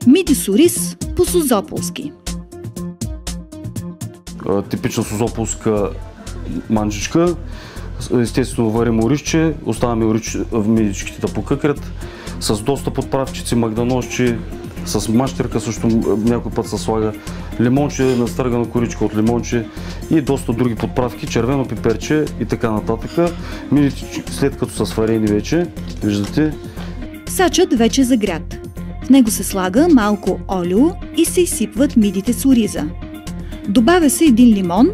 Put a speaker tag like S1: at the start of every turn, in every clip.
S1: Миди с ориз по созополски.
S2: Типична созополска манджичка. Естествено варим оризче, оставяме мидичките да покъкрят с доста подправчици, магданосчи, с мащерка също някой път се слага, лимонче, настъргана коричка от лимонче и доста други подправки, червено пиперче и така нататък. Мидите, след като са сварени вече, виждате.
S1: Сачът вече е загрят. В него се слага малко олио и се изсипват мидите с ориза. Добавя се един лимон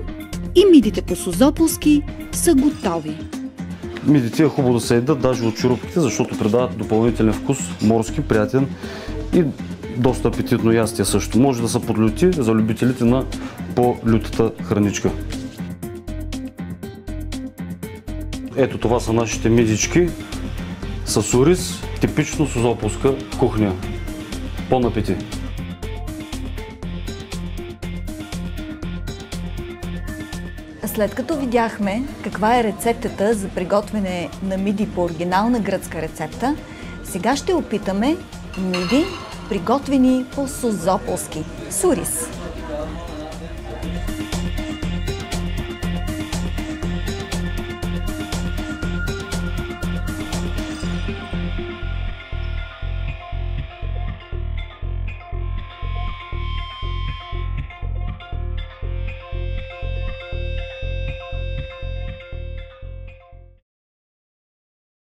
S1: и мидите по созополски са готови.
S2: Мидите е хубаво да се едат даже от чорупките, защото придават допълнителен вкус, морски, приятен и доста апетитно ястие също. Може да са подлюти за любителите на по-лютата храничка. Ето това са нашите мидички с ориз, типично созополска кухня. Бон апетит!
S3: След като видяхме каква е рецептата за приготвяне на миди по оригинална гръцка рецепта, сега ще опитаме миди, приготвени по созополски с ориз.